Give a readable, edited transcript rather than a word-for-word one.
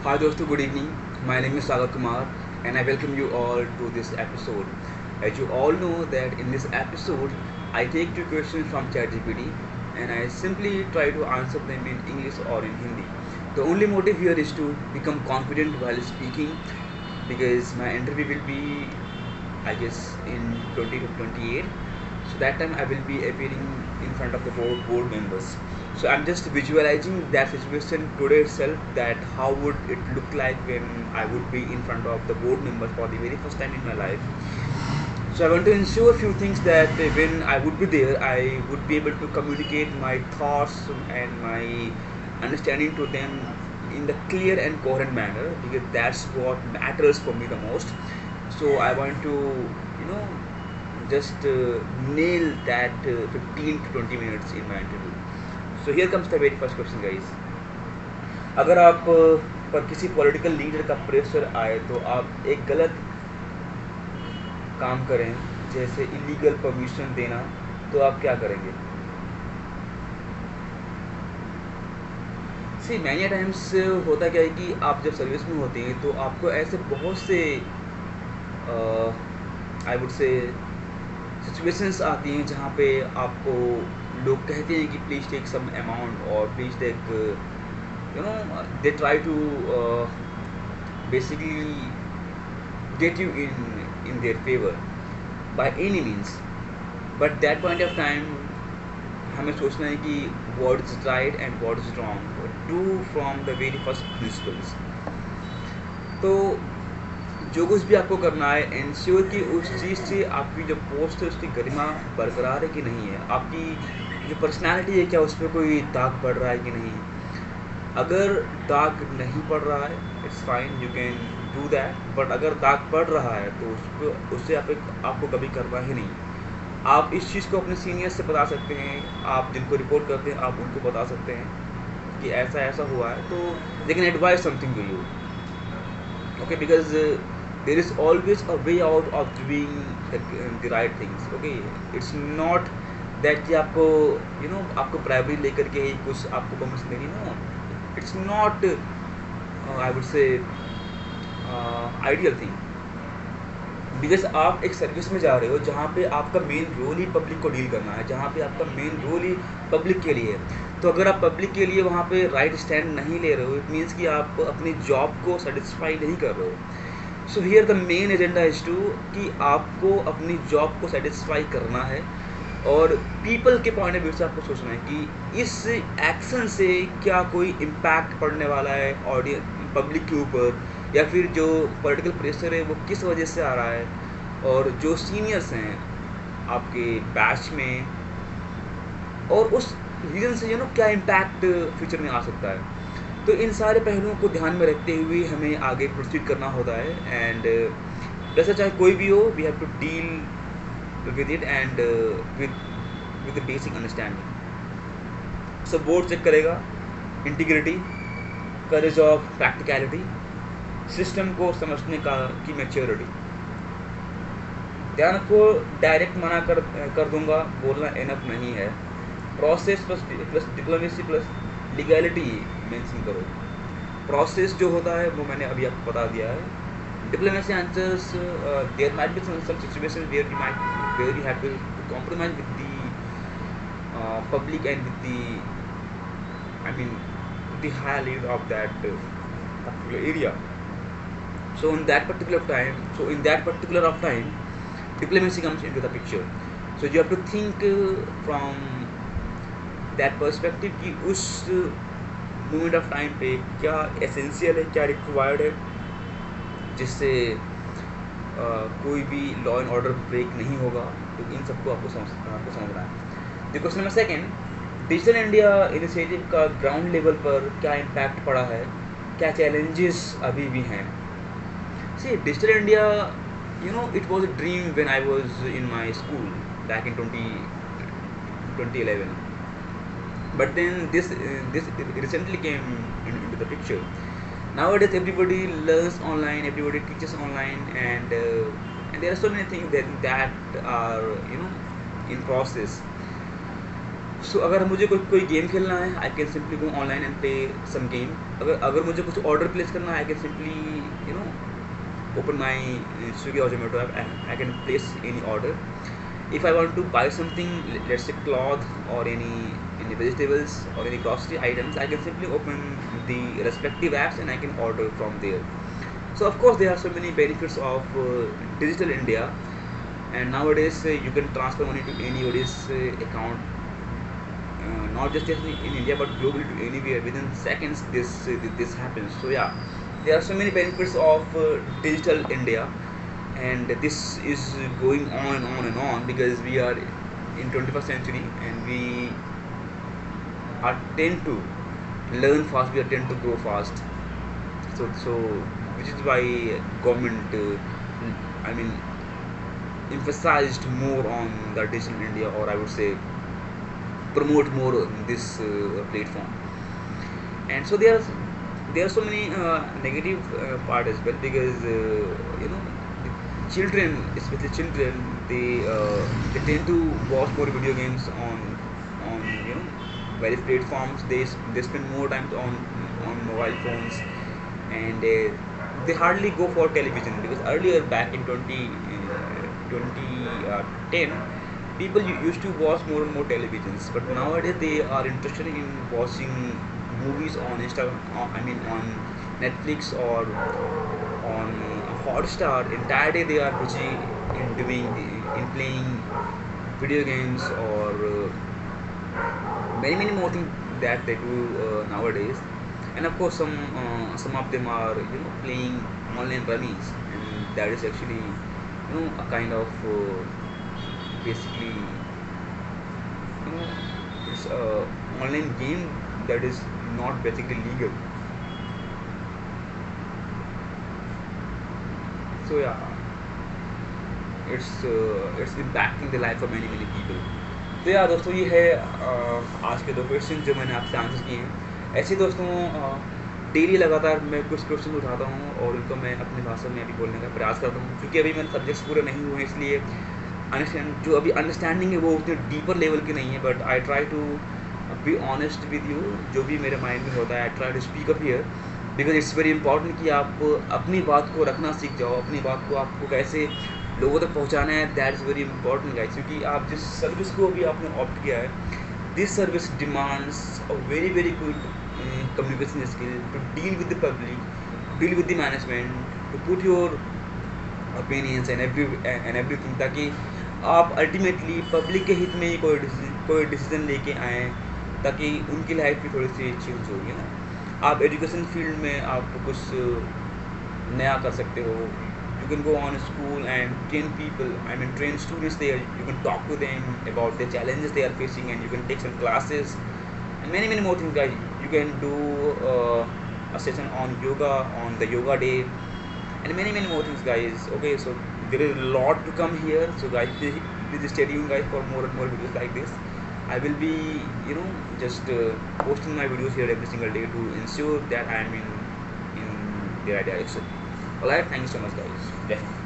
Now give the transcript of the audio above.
Hi dosto, good evening. My name is Sagar Kumar and I welcome you all to this episode. As you all know that in this episode I take two questions from ChatGPT and I simply try to answer them in English or in Hindi. The only motive here is to become confident while speaking because my interview will be I guess in 20 to 28. So that time I will be appearing in front of the board members. So I'm just visualizing that situation today itself, that how would it look like when I would be in front of the board members for the very first time in my life. So I want to ensure a few things that when I would be there, I would be able to communicate my thoughts and my understanding to them in the clear and coherent manner, because that's what matters for me the most. So I want to, you know, just nail that 15 to 20 minutes in my interview. So here comes the very first question, guys. अगर आप पर किसी political leader का pressure आए तो आप एक गलत काम करें, जैसे इलीगल परमिशन देना, तो आप क्या करेंगे? सी मैनी टाइम्स होता क्या है कि आप जब सर्विस में होते हैं तो आपको ऐसे बहुत से आई वुड से सिचुएशंस आती हैं जहाँ पे आपको लोग कहते हैं कि प्लीज़ टेक सम अमाउंट और please take they try to basically get you in their favor by any means. But that point of time हमें सोचना है कि what is right and what is wrong, do from the very first principles. तो जो कुछ भी आपको करना है, इंश्योर कि उस चीज़ से आपकी जो पोस्ट है उसकी गरिमा बरकरार है कि नहीं है, आपकी जो पर्सनालिटी है क्या उस पर कोई दाग पड़ रहा है कि नहीं. अगर दाग नहीं पड़ रहा है, it's fine, you can do that. But अगर दाग पड़ रहा है तो उससे आपको कभी करना ही नहीं. आप इस चीज़ को अपने सीनियर्स से बता सकते हैं, आप जिनको रिपोर्ट करते हैं आप उनको बता सकते हैं कि ऐसा ऐसा हुआ है, तो they can advise something to you. Okay, because there is always a way out of doing the right things. Okay, it's not that कि आपको आपको प्राइवरी लेकर के ही कुछ आपको परमिशन देनी. No, it's not I would say ideal thing, because आप एक सर्विस में जा रहे हो जहाँ पे आपका मेन रोल ही पब्लिक को डील करना है, जहाँ पे आपका मेन रोल ही पब्लिक के लिए है. तो अगर आप पब्लिक के लिए वहाँ पे राइट स्टैंड नहीं ले रहे हो, इट मीन्स कि आप अपनी जॉब को सेटिस्फाई नहीं कर रहे हो. So here the main agenda is to कि आपको अपनी जॉब को सेटिस्फाई करना है और पीपल के पॉइंट ऑफ व्यू से आपको सोचना है कि इस एक्शन से क्या कोई इम्पैक्ट पड़ने वाला है ऑडियंस पब्लिक के ऊपर, या फिर जो पॉलिटिकल प्रेशर है वो किस वजह से आ रहा है, और जो सीनियर्स हैं आपके बैच में, और उस रीज़न से क्या इम्पैक्ट फ्यूचर में आ सकता है. तो इन सारे पहलुओं को ध्यान में रखते हुए हमें आगे प्रोसीड करना होता है. एंड जैसा चाहे कोई भी हो, we have to deal with it and with the basic understanding. So board check करेगा integrity, courage of practicality, system को समझने का की मैच्योरिटी. ध्यान को डायरेक्ट मना कर दूंगा, बोलना इनफ नहीं है. Process plus diplomacy plus legality mention करो. प्रोसेस जो होता है वो मैंने अभी आपको बता दिया है. Diplomacy answers, there might be some situations where you have to compromise with the public and with the higher leader of that particular area. So in that particular of time, diplomacy comes into the picture. So you have to think from that perspective कि उस moment of time पे क्या essential है, क्या required है, जिससे कोई भी लॉ एंड ऑर्डर ब्रेक नहीं होगा. तो इन सबको आपको समझना है. The question number second, digital India initiative का ग्राउंड लेवल पर क्या इम्पैक्ट पड़ा है, क्या चैलेंजेस अभी भी हैं. See digital India, it was a dream when I was in my school back in 2011. But then this recently came into the picture. Nowadays everybody learns online, everybody teaches online, and there are so many things that are in process. So अगर मुझे कोई कोई game खेलना है, I can simply go online and play some game. अगर अगर मुझे कुछ ऑर्डर प्लेस करना है, I can simply you know open my Swiggy or Zomato app, and I can place any order. If I want to buy something, let's say cloth or any vegetables or any grocery items, I can simply open the respective apps and I can order from there. So of course there are so many benefits of digital India, and nowadays you can transfer money to anybody's account, not just in India but globally, to anywhere within seconds. This happens. So yeah, there are so many benefits of digital India, and this is going on and on and on because we are in 21st century, and we are tend to learn fast. We are tend to grow fast. So which is why government, I mean, emphasized more on the digital India, or I would say promote more this platform. And so there are so many negative part as well, because you know the children, especially children, they tend to watch more video games on various platforms. They spend more time on mobile phones, and they hardly go for television, because earlier back in 2010, people used to watch more and more televisions, but nowadays they are interested in watching movies on Instagram, I mean on Netflix or on Hotstar. Entire day they are busy in playing video games, or many more things that they do nowadays. And of course some of them are playing online rummies, and that is actually a kind of basically it's a online game that is not basically legal. So yeah, it's impacting the life of many people. तो यार दोस्तों, ये है आज के दो question जो मैंने आपसे आंसर किए हैं. ऐसे ही दोस्तों डेली लगातार मैं कुछ क्वेश्चन उठाता हूँ और उनको मैं अपनी भाषा में अभी बोलने का प्रयास करता हूँ, क्योंकि अभी मेरे सब्जेक्ट्स पूरे नहीं हुए, इसलिए जो अभी अंडरस्टैंडिंग है वो उतने डीपर लेवल की नहीं है. But I try to be honest with you. जो भी मेरे माइंड में होता है, I try to speak up here, because it's very important कि आप अपनी बात को रखना सीख जाओ. अपनी बात को आपको कैसे लोगों तक पहुंचाना है, that is very important guys. क्योंकि आप जिस सर्विस को भी आपने ऑप्ट किया है, this service demands a very good communication skill to deal with the public, deal with the management, to put your opinions and everything, ताकि आप अल्टीमेटली पब्लिक के हित में ही कोई डिसीजन लेके आएँ, ताकि उनकी लाइफ भी थोड़ी सी चेंज होगी ना. आप एजुकेशन फील्ड में आप कुछ नया कर सकते हो. You can go on a school and train students there. You can talk to them about the challenges they are facing, and you can take some classes and many more things, guys. You can do a session on yoga on the yoga day, and many more things, guys. Okay, so there is a lot to come here. So guys, please stay tuned, guys, for more and more videos like this. I will be just posting my videos here every single day to ensure that I am in the right direction. Alright, thank you so much, guys. Definitely.